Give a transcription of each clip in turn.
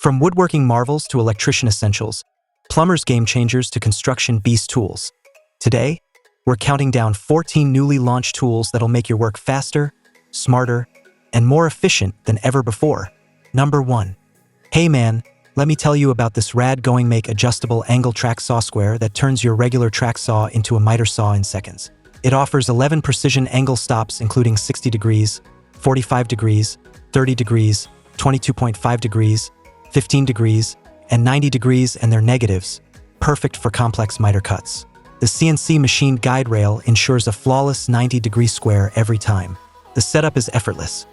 From woodworking marvels to electrician essentials, plumber's game changers to construction beast tools. Today, we're counting down 14 newly launched tools that'll make your work faster, smarter, and more efficient than ever before. Number 1. Hey man, let me tell you about this rad going make adjustable angle track saw square that turns your regular track saw into a miter saw in seconds. It offers 11 precision angle stops including 60 degrees, 45 degrees, 30 degrees, 22.5 degrees, 15 degrees, and 90 degrees and their negatives, perfect for complex miter cuts. The CNC machined guide rail ensures a flawless 90-degree square every time. The setup is effortless.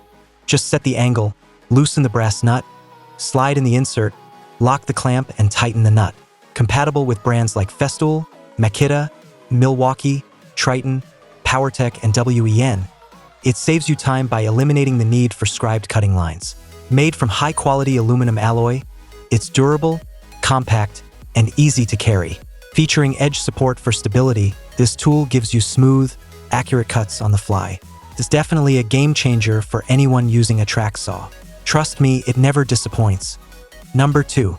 Just set the angle, loosen the brass nut, slide in the insert, lock the clamp, and tighten the nut. Compatible with brands like SpeTool, Makita, Milwaukee, Triton, PowerTech, and WEN. It saves you time by eliminating the need for scribed cutting lines. Made from high-quality aluminum alloy, it's durable, compact, and easy to carry. Featuring edge support for stability, this tool gives you smooth, accurate cuts on the fly. It's definitely a game changer for anyone using a track saw. Trust me, it never disappoints. Number 2.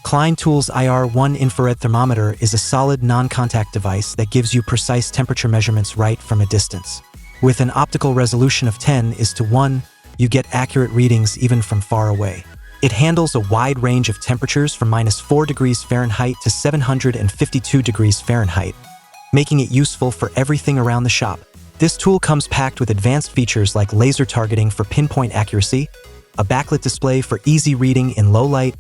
Klein Tools IR1 Infrared Thermometer is a solid non-contact device that gives you precise temperature measurements right from a distance. With an optical resolution of 10:1, you get accurate readings even from far away. It handles a wide range of temperatures from -4 degrees Fahrenheit to 752 degrees Fahrenheit, making it useful for everything around the shop. This tool comes packed with advanced features like laser targeting for pinpoint accuracy, a backlit display for easy reading in low light,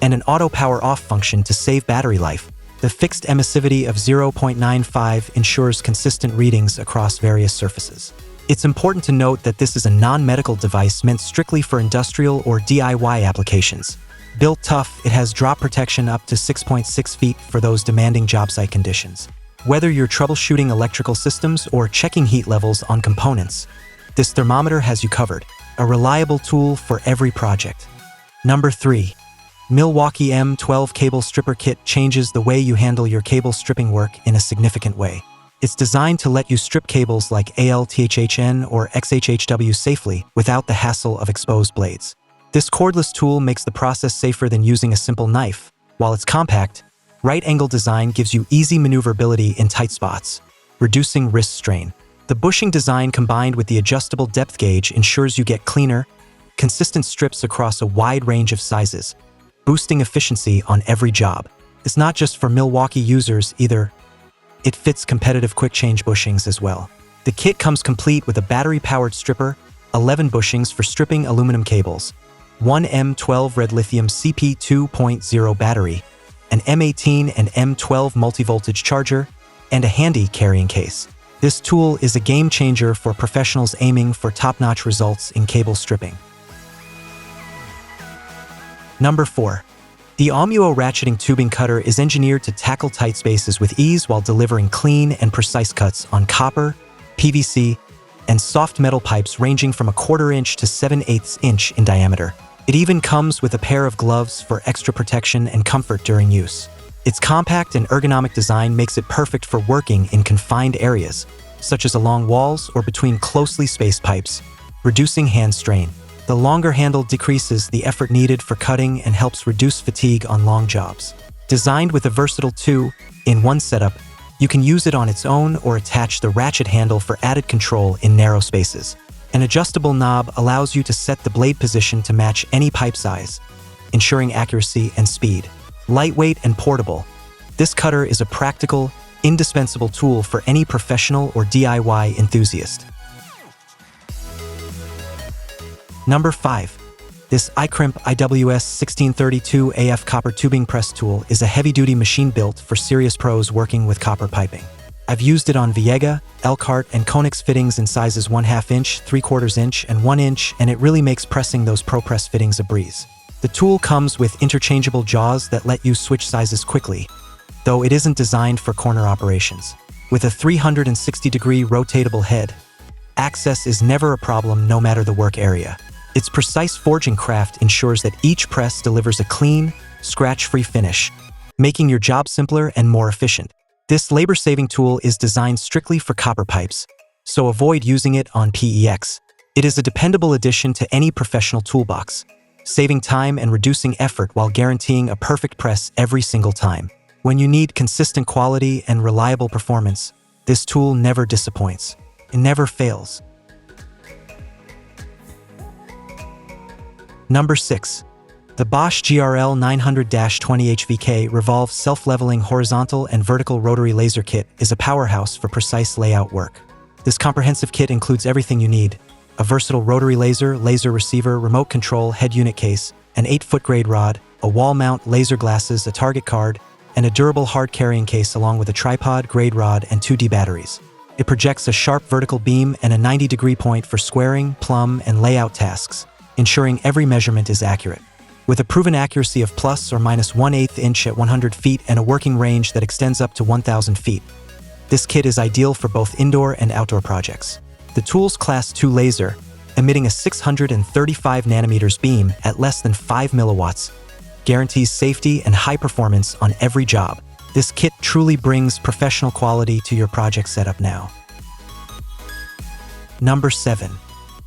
and an auto power off function to save battery life. The fixed emissivity of 0.95 ensures consistent readings across various surfaces. It's important to note that this is a non-medical device meant strictly for industrial or DIY applications. Built tough, it has drop protection up to 6.6 feet for those demanding job site conditions. Whether you're troubleshooting electrical systems or checking heat levels on components, this thermometer has you covered. A reliable tool for every project. Number 3. Milwaukee M12 Cable Stripper Kit changes the way you handle your cable stripping work in a significant way. It's designed to let you strip cables like ALTHHN or XHHW safely without the hassle of exposed blades. This cordless tool makes the process safer than using a simple knife. While it's compact, right-angle design gives you easy maneuverability in tight spots, reducing wrist strain. The bushing design combined with the adjustable depth gauge ensures you get cleaner, consistent strips across a wide range of sizes, boosting efficiency on every job. It's not just for Milwaukee users either. It fits competitive quick-change bushings as well. The kit comes complete with a battery-powered stripper, 11 bushings for stripping aluminum cables, one M12 red lithium CP 2.0 battery, an M18 and M12 multi-voltage charger, and a handy carrying case. This tool is a game changer for professionals aiming for top-notch results in cable stripping. Number 4. The Omuo Ratcheting Tubing Cutter is engineered to tackle tight spaces with ease while delivering clean and precise cuts on copper, PVC, and soft metal pipes ranging from 1/4 inch to 7/8 inch in diameter. It even comes with a pair of gloves for extra protection and comfort during use. Its compact and ergonomic design makes it perfect for working in confined areas, such as along walls or between closely spaced pipes, reducing hand strain. The longer handle decreases the effort needed for cutting and helps reduce fatigue on long jobs. Designed with a versatile 2-in-1 setup, you can use it on its own or attach the ratchet handle for added control in narrow spaces. An adjustable knob allows you to set the blade position to match any pipe size, ensuring accuracy and speed. Lightweight and portable, this cutter is a practical, indispensable tool for any professional or DIY enthusiast. Number 5. This iCrimp IWS 1632 AF copper tubing press tool is a heavy-duty machine built for serious pros working with copper piping. I've used it on Viega, Elkhart, and Konex fittings in sizes 1/2 inch, 3/4 inch, and 1 inch, and it really makes pressing those pro press fittings a breeze. The tool comes with interchangeable jaws that let you switch sizes quickly, though it isn't designed for corner operations. With a 360-degree rotatable head, access is never a problem no matter the work area. Its precise forging craft ensures that each press delivers a clean, scratch-free finish, making your job simpler and more efficient. This labor-saving tool is designed strictly for copper pipes, so avoid using it on PEX. It is a dependable addition to any professional toolbox, saving time and reducing effort while guaranteeing a perfect press every single time. When you need consistent quality and reliable performance, this tool never disappoints. It never fails. Number 6. The Bosch GRL 900-20 HVK Revolve Self-Leveling Horizontal and Vertical Rotary Laser Kit is a powerhouse for precise layout work. This comprehensive kit includes everything you need: a versatile rotary laser, laser receiver, remote control, head unit case, an 8-foot grade rod, a wall mount, laser glasses, a target card, and a durable hard carrying case along with a tripod, grade rod, and 2D batteries. It projects a sharp vertical beam and a 90-degree point for squaring, plumb, and layout tasks, ensuring every measurement is accurate. With a proven accuracy of plus or minus 1/8 inch at 100 feet and a working range that extends up to 1,000 feet, this kit is ideal for both indoor and outdoor projects. The tool's Class 2 laser, emitting a 635 nanometers beam at less than 5 milliwatts, guarantees safety and high performance on every job. This kit truly brings professional quality to your project setup now. Number 7.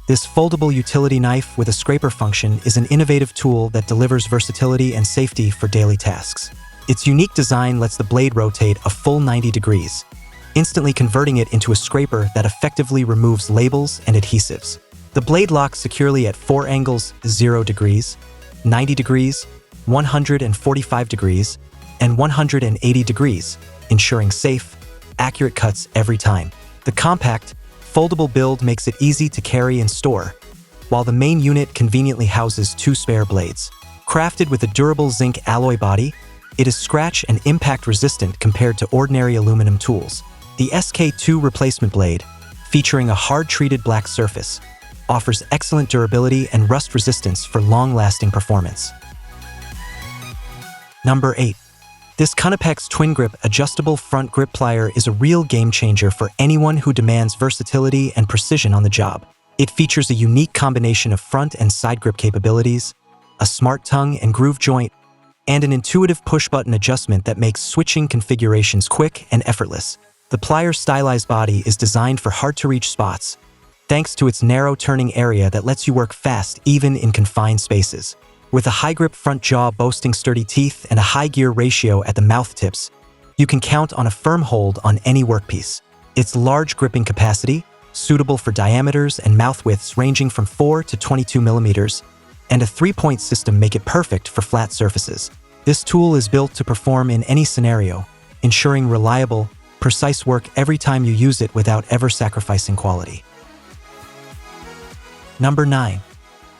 This foldable utility knife with a scraper function is an innovative tool that delivers versatility and safety for daily tasks. Its unique design lets the blade rotate a full 90 degrees, instantly converting it into a scraper that effectively removes labels and adhesives. The blade locks securely at 4 angles: 0 degrees, 90 degrees, 145 degrees, and 180 degrees, ensuring safe, accurate cuts every time. The compact, foldable build makes it easy to carry and store, while the main unit conveniently houses 2 spare blades. Crafted with a durable zinc alloy body, it is scratch and impact resistant compared to ordinary aluminum tools. The SK2 replacement blade, featuring a hard-treated black surface, offers excellent durability and rust resistance for long-lasting performance. Number 8. This Knipex Twin Grip Adjustable Front Grip Plier is a real game changer for anyone who demands versatility and precision on the job. It features a unique combination of front and side grip capabilities, a smart tongue and groove joint, and an intuitive push-button adjustment that makes switching configurations quick and effortless. The plier's stylized body is designed for hard-to-reach spots, thanks to its narrow turning area that lets you work fast even in confined spaces. With a high-grip front jaw boasting sturdy teeth and a high gear ratio at the mouth tips, you can count on a firm hold on any workpiece. Its large gripping capacity, suitable for diameters and mouth widths ranging from 4 to 22 millimeters, and a 3-point system make it perfect for flat surfaces. This tool is built to perform in any scenario, ensuring reliable, precise work every time you use it without ever sacrificing quality. Number 9.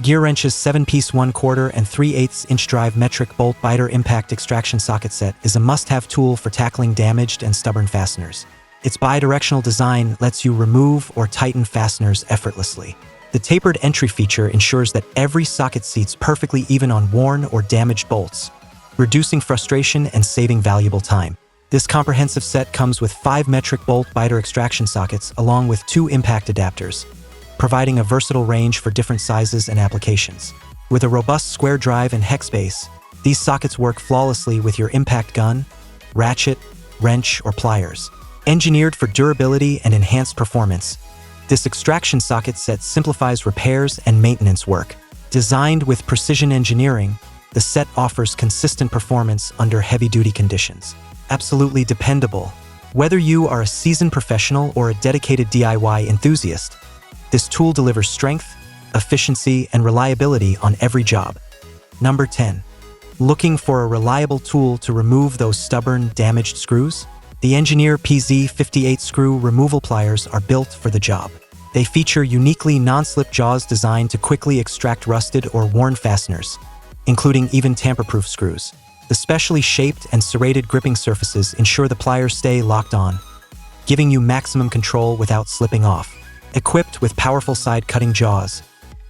Gear Wrench's 7-piece 1/4 and 3/8 inch drive metric bolt biter impact extraction socket set is a must-have tool for tackling damaged and stubborn fasteners. Its bi-directional design lets you remove or tighten fasteners effortlessly. The tapered entry feature ensures that every socket seats perfectly even on worn or damaged bolts, reducing frustration and saving valuable time. This comprehensive set comes with 5 metric bolt biter extraction sockets along with 2 impact adapters, providing a versatile range for different sizes and applications. With a robust square drive and hex base, these sockets work flawlessly with your impact gun, ratchet, wrench, or pliers. Engineered for durability and enhanced performance, this extraction socket set simplifies repairs and maintenance work. Designed with precision engineering, the set offers consistent performance under heavy-duty conditions. Absolutely dependable. Whether you are a seasoned professional or a dedicated DIY enthusiast, this tool delivers strength, efficiency, and reliability on every job. Number 10. Looking for a reliable tool to remove those stubborn, damaged screws? The Engineer PZ58 screw removal pliers are built for the job. They feature uniquely non-slip jaws designed to quickly extract rusted or worn fasteners, including even tamper-proof screws. The specially shaped and serrated gripping surfaces ensure the pliers stay locked on, giving you maximum control without slipping off. Equipped with powerful side-cutting jaws,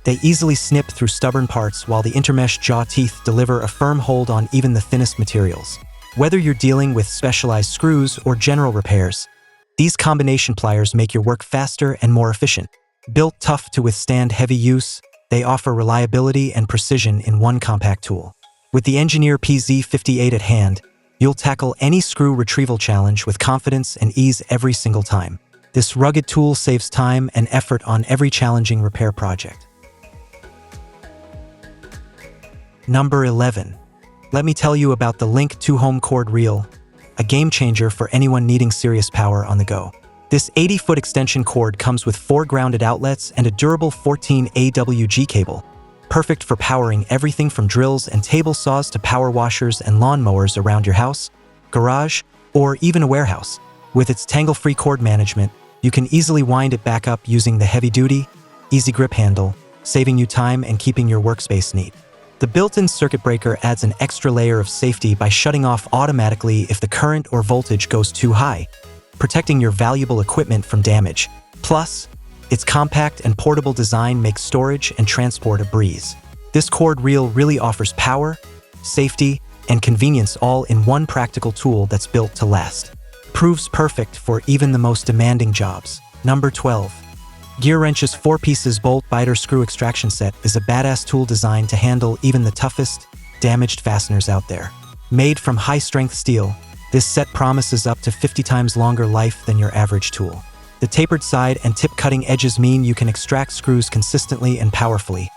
they easily snip through stubborn parts while the intermesh jaw teeth deliver a firm hold on even the thinnest materials. Whether you're dealing with specialized screws or general repairs, these combination pliers make your work faster and more efficient. Built tough to withstand heavy use, they offer reliability and precision in one compact tool. With the Engineer PZ58 at hand, you'll tackle any screw retrieval challenge with confidence and ease every single time. This rugged tool saves time and effort on every challenging repair project. Number 11. Let me tell you about the Link 2 Home Cord Reel, a game changer for anyone needing serious power on the go. This 80-foot extension cord comes with 4 grounded outlets and a durable 14 AWG cable, perfect for powering everything from drills and table saws to power washers and lawn mowers around your house, garage, or even a warehouse. With its tangle-free cord management, you can easily wind it back up using the heavy-duty, easy grip handle, saving you time and keeping your workspace neat. The built-in circuit breaker adds an extra layer of safety by shutting off automatically if the current or voltage goes too high, protecting your valuable equipment from damage. Plus, its compact and portable design makes storage and transport a breeze. This cord reel really offers power, safety, and convenience all in one practical tool that's built to last. Proves perfect for even the most demanding jobs. Number 12. Gear Wrench's 4-pieces bolt biter screw extraction set is a badass tool designed to handle even the toughest, damaged fasteners out there. Made from high-strength steel, this set promises up to 50 times longer life than your average tool. The tapered side and tip cutting edges mean you can extract screws consistently and powerfully,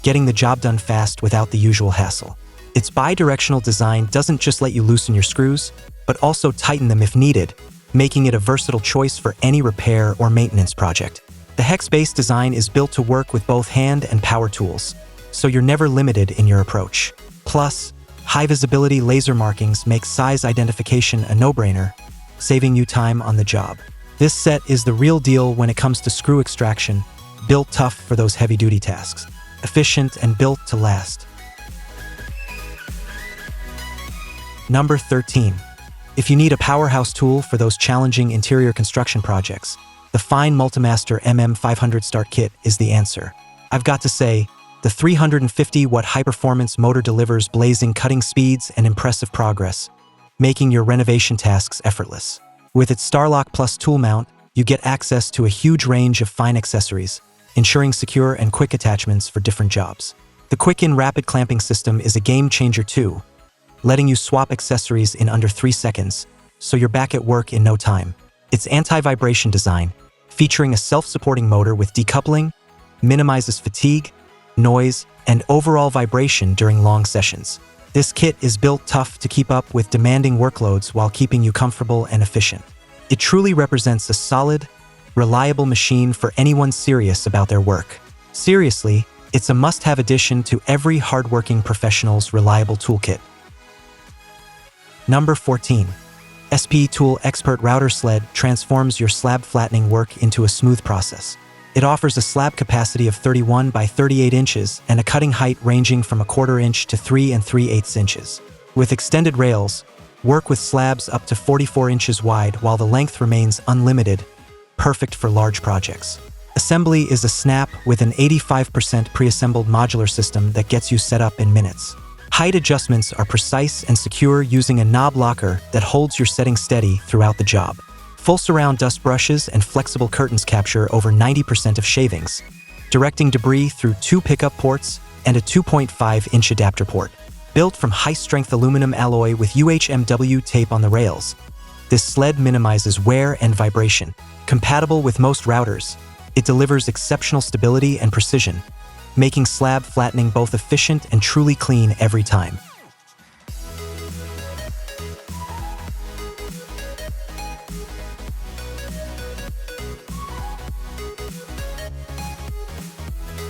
getting the job done fast without the usual hassle. Its bi-directional design doesn't just let you loosen your screws, but also tighten them if needed, making it a versatile choice for any repair or maintenance project. The hex-based design is built to work with both hand and power tools, so you're never limited in your approach. Plus, high-visibility laser markings make size identification a no-brainer, saving you time on the job. This set is the real deal when it comes to screw extraction, built tough for those heavy-duty tasks, efficient and built to last. Number 13. If you need a powerhouse tool for those challenging interior construction projects, the Fine Multimaster MM500 Start Kit is the answer. I've got to say, the 350-watt high-performance motor delivers blazing cutting speeds and impressive progress, making your renovation tasks effortless. With its Starlock Plus tool mount, you get access to a huge range of fine accessories, ensuring secure and quick attachments for different jobs. The quick-in rapid clamping system is a game-changer too, letting you swap accessories in under 3 seconds, so you're back at work in no time. Its anti-vibration design, featuring a self-supporting motor with decoupling, minimizes fatigue, noise, and overall vibration during long sessions. This kit is built tough to keep up with demanding workloads while keeping you comfortable and efficient. It truly represents a solid, reliable machine for anyone serious about their work. Seriously, it's a must-have addition to every hardworking professional's reliable toolkit. Number 14. SpeTool Xpert Router Sled transforms your slab flattening work into a smooth process. It offers a slab capacity of 31 by 38 inches and a cutting height ranging from 1/4 inch to 3 3/8 inches. With extended rails, work with slabs up to 44 inches wide while the length remains unlimited, perfect for large projects. Assembly is a snap with an 85% pre-assembled modular system that gets you set up in minutes. Height adjustments are precise and secure using a knob locker that holds your setting steady throughout the job. Full surround dust brushes and flexible curtains capture over 90% of shavings, directing debris through 2 pickup ports and a 2.5-inch adapter port. Built from high-strength aluminum alloy with UHMW tape on the rails, this sled minimizes wear and vibration. Compatible with most routers, it delivers exceptional stability and precision, making slab flattening both efficient and truly clean every time.